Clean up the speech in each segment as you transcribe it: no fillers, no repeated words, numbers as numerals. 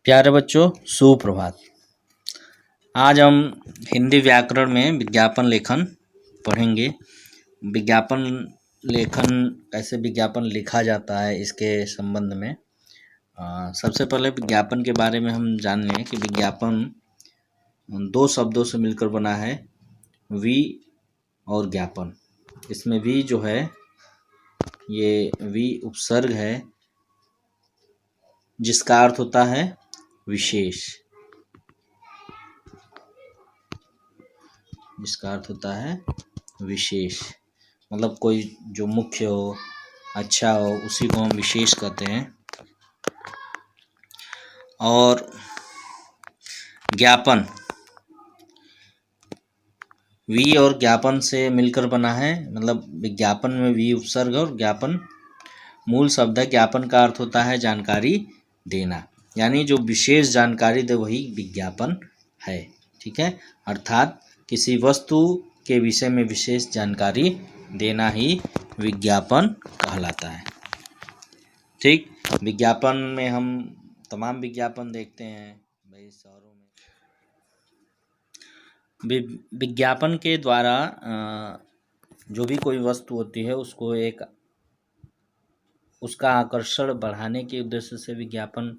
प्यारे बच्चों, सुप्रभात। आज हम हिंदी व्याकरण में विज्ञापन लेखन पढ़ेंगे। विज्ञापन लेखन, कैसे विज्ञापन लिखा जाता है, इसके संबंध में सबसे पहले विज्ञापन के बारे में हम जान लें कि विज्ञापन दो शब्दों से मिलकर बना है, वी और ज्ञापन। इसमें वी जो है, ये वी उपसर्ग है जिसका अर्थ होता है विशेष। जिसका अर्थ होता है विशेष, मतलब कोई जो मुख्य हो, अच्छा हो, उसी को हम विशेष कहते हैं। और ज्ञापन वी और ज्ञापन से मिलकर बना है, मतलब विज्ञापन में वी उपसर्ग और ज्ञापन मूल शब्द है। ज्ञापन का अर्थ होता है जानकारी देना, यानी जो विशेष जानकारी दे वही विज्ञापन है। ठीक है, अर्थात किसी वस्तु के विषय में विशेष जानकारी देना ही विज्ञापन कहलाता है। ठीक, विज्ञापन में हम तमाम विज्ञापन देखते हैं भाई शहरों में। विज्ञापन के द्वारा जो भी कोई वस्तु होती है उसका आकर्षण बढ़ाने के उद्देश्य से विज्ञापन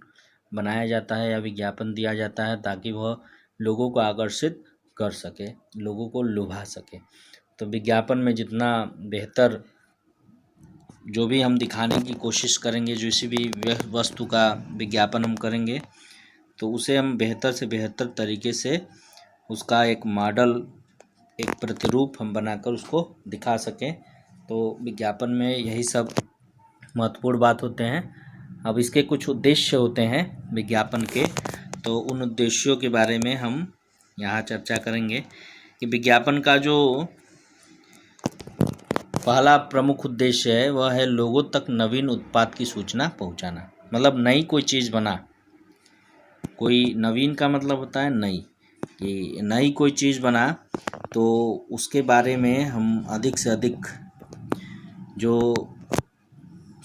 बनाया जाता है या विज्ञापन दिया जाता है, ताकि वह लोगों को आकर्षित कर सके, लोगों को लुभा सके। तो विज्ञापन में जितना बेहतर जो भी हम दिखाने की कोशिश करेंगे, जिस भी वस्तु का विज्ञापन हम करेंगे, तो उसे हम बेहतर से बेहतर तरीके से उसका एक मॉडल, एक प्रतिरूप हम बनाकर उसको दिखा सकें। तो विज्ञापन में यही सब महत्वपूर्ण बात होते हैं। अब इसके कुछ उद्देश्य होते हैं विज्ञापन के, तो उन उद्देश्यों के बारे में हम यहाँ चर्चा करेंगे कि विज्ञापन का जो पहला प्रमुख उद्देश्य है वह है लोगों तक नवीन उत्पाद की सूचना पहुँचाना। मतलब नई कोई चीज़ बना, कोई नवीन का मतलब होता है नई, कि नई कोई चीज़ बना तो उसके बारे में हम अधिक से अधिक जो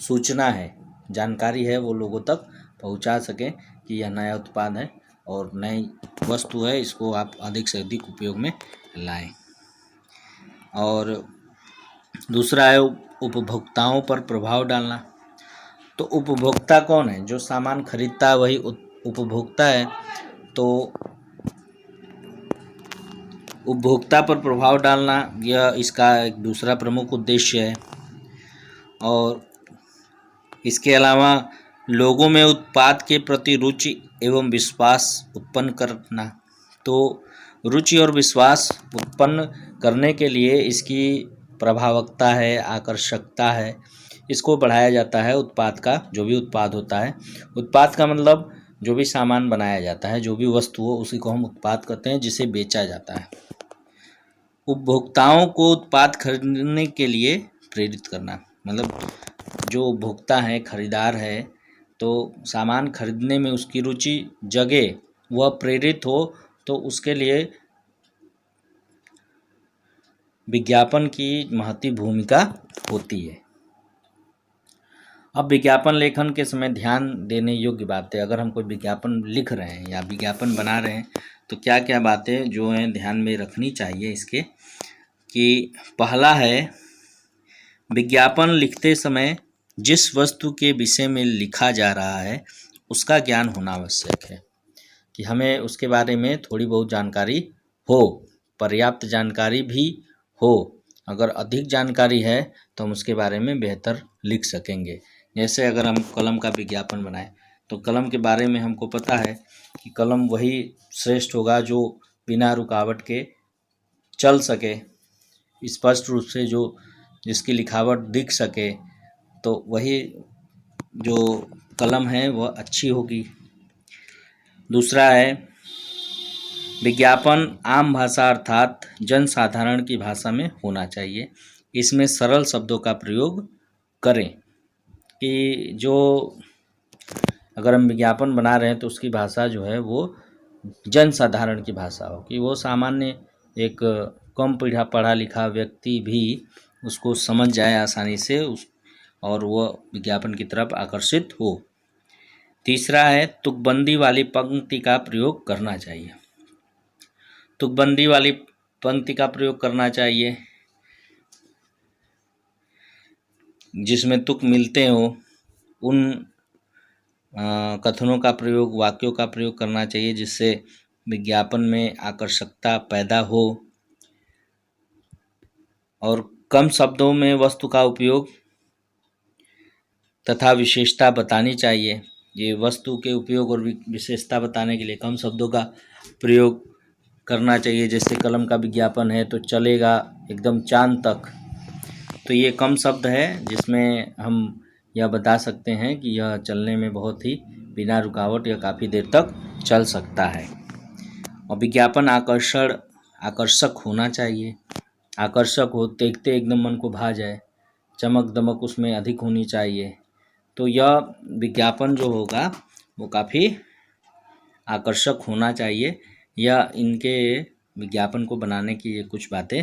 सूचना है, जानकारी है, वो लोगों तक पहुंचा सकें कि यह नया उत्पाद है और नई वस्तु है, इसको आप अधिक से अधिक उपयोग में लाएं। और दूसरा है उपभोक्ताओं पर प्रभाव डालना। तो उपभोक्ता कौन है? जो सामान खरीदता है वही उपभोक्ता है। तो उपभोक्ता पर प्रभाव डालना यह इसका एक दूसरा प्रमुख उद्देश्य है। और इसके अलावा लोगों में उत्पाद के प्रति रुचि एवं विश्वास उत्पन्न करना। तो रुचि और विश्वास उत्पन्न करने के लिए इसकी प्रभावकता है, आकर्षकता है, इसको बढ़ाया जाता है। उत्पाद का जो भी उत्पाद होता है, उत्पाद का मतलब जो भी सामान बनाया जाता है, जो भी वस्तु हो, उसी को हम उत्पाद कहते हैं, जिसे बेचा जाता है। उपभोक्ताओं को उत्पाद खरीदने के लिए प्रेरित करना, मतलब जो उपभोक्ता है, खरीदार है, तो सामान खरीदने में उसकी रुचि जगे, वह प्रेरित हो, तो उसके लिए विज्ञापन की महती भूमिका होती है। अब विज्ञापन लेखन के समय ध्यान देने योग्य बातें, अगर हम कोई विज्ञापन लिख रहे हैं या विज्ञापन बना रहे हैं तो क्या क्या बातें जो हैं ध्यान में रखनी चाहिए इसके, कि पहला है विज्ञापन लिखते समय जिस वस्तु के विषय में लिखा जा रहा है उसका ज्ञान होना आवश्यक है, कि हमें उसके बारे में थोड़ी बहुत जानकारी हो, पर्याप्त जानकारी भी हो। अगर अधिक जानकारी है तो हम उसके बारे में बेहतर लिख सकेंगे। जैसे अगर हम कलम का विज्ञापन बनाएं तो कलम के बारे में हमको पता है कि कलम वही श्रेष्ठ होगा जो बिना रुकावट के चल सके, स्पष्ट रूप से जो जिसकी लिखावट दिख सके, तो वही जो कलम है वह अच्छी होगी। दूसरा है विज्ञापन आम भाषा अर्थात जनसाधारण की भाषा में होना चाहिए। इसमें सरल शब्दों का प्रयोग करें, कि जो अगर हम विज्ञापन बना रहे हैं तो उसकी भाषा जो है वो जनसाधारण की भाषा हो, कि वो सामान्य एक कम पढ़ा लिखा व्यक्ति भी उसको समझ जाए आसानी से, और वह विज्ञापन की तरफ आकर्षित हो। तीसरा है तुकबंदी वाली पंक्ति का प्रयोग करना चाहिए। तुकबंदी वाली पंक्ति का प्रयोग करना चाहिए जिसमें तुक मिलते हो, उन कथनों का प्रयोग, वाक्यों का प्रयोग करना चाहिए जिससे विज्ञापन में आकर्षकता पैदा हो। और कम शब्दों में वस्तु का उपयोग तथा विशेषता बतानी चाहिए। ये वस्तु के उपयोग और विशेषता बताने के लिए कम शब्दों का प्रयोग करना चाहिए। जैसे कलम का विज्ञापन है तो चलेगा एकदम चांद तक, तो ये कम शब्द है जिसमें हम यह बता सकते हैं कि यह चलने में बहुत ही बिना रुकावट या काफ़ी देर तक चल सकता है। और विज्ञापन आकर्षक होना चाहिए। आकर्षक हो, देखते एकदम मन को भा जाए, चमक दमक उसमें अधिक होनी चाहिए। तो यह विज्ञापन जो होगा वो काफ़ी आकर्षक होना चाहिए। यह इनके विज्ञापन को बनाने की ये कुछ बातें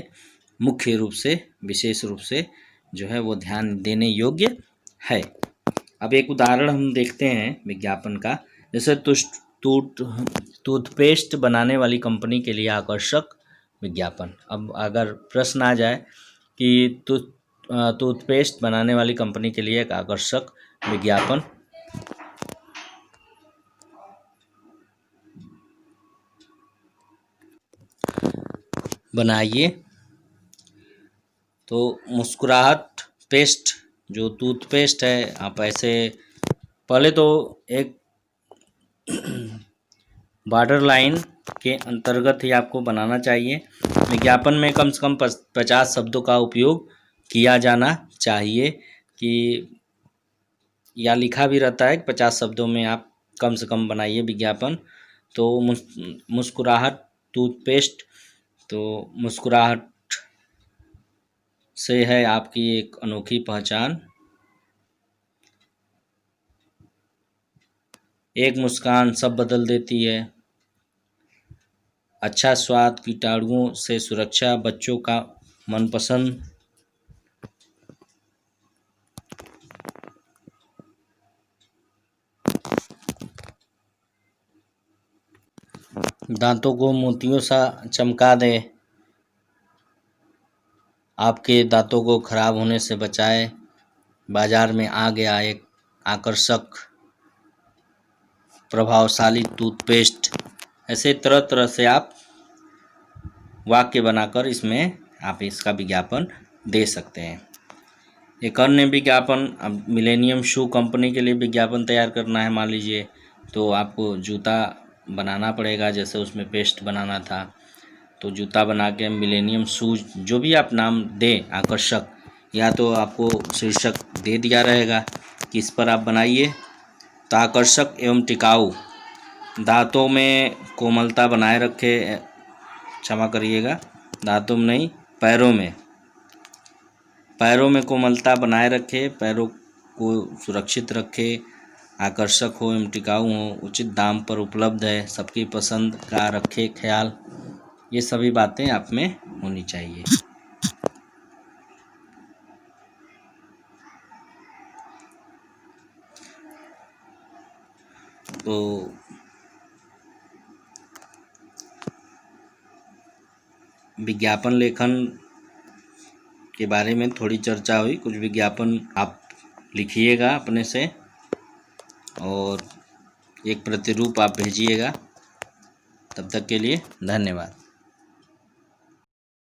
मुख्य रूप से, विशेष रूप से जो है वो ध्यान देने योग्य है। अब एक उदाहरण हम देखते हैं विज्ञापन का। जैसे टूथपेस्ट बनाने वाली कंपनी के लिए आकर्षक विज्ञापन। अब अगर प्रश्न आ जाए कि टूथपेस्ट बनाने वाली कंपनी के लिए एक आकर्षक विज्ञापन बनाइए, तो मुस्कुराहट पेस्ट जो टूथपेस्ट है, आप ऐसे पहले तो एक बॉर्डर लाइन के अंतर्गत ही आपको बनाना चाहिए। विज्ञापन में कम से कम 50 शब्दों का उपयोग किया जाना चाहिए कि या लिखा भी रहता है कि 50 शब्दों में आप कम से कम बनाइए विज्ञापन। तो मुस्कुराहट टूथपेस्ट, तो मुस्कुराहट से है आपकी एक अनोखी पहचान। एक मुस्कान सब बदल देती है। अच्छा स्वाद, कीटाणुओं से सुरक्षा, बच्चों का मनपसंद। दांतों को मोतियों सा चमका दे, आपके दांतों को खराब होने से बचाए। बाजार में आ गया एक आकर्षक प्रभावशाली टूथपेस्ट। ऐसे तरह तरह से आप वाक्य बनाकर इसमें आप इसका विज्ञापन दे सकते हैं। एक अन्य विज्ञापन, अब मिलेनियम शू कंपनी के लिए विज्ञापन तैयार करना है मान लीजिए, तो आपको जूता बनाना पड़ेगा जैसे उसमें पेस्ट बनाना था। तो जूता बना के मिलेनियम शूज जो भी आप नाम दें आकर्षक, या तो आपको शीर्षक दे दिया रहेगा कि इस पर आप बनाइए। तो आकर्षक एवं टिकाऊ, दांतों में कोमलता बनाए रखे, क्षमा करिएगा, दांतों में नहीं, पैरों में कोमलता बनाए रखे, पैरों को सुरक्षित रखे, आकर्षक हो एवं टिकाऊ हो, उचित दाम पर उपलब्ध है, सबकी पसंद का रखे ख्याल। ये सभी बातें आप में होनी चाहिए। तो विज्ञापन लेखन के बारे में थोड़ी चर्चा हुई। कुछ विज्ञापन आप लिखिएगा अपने से और एक प्रतिरूप आप भेजिएगा। तब तक के लिए धन्यवाद।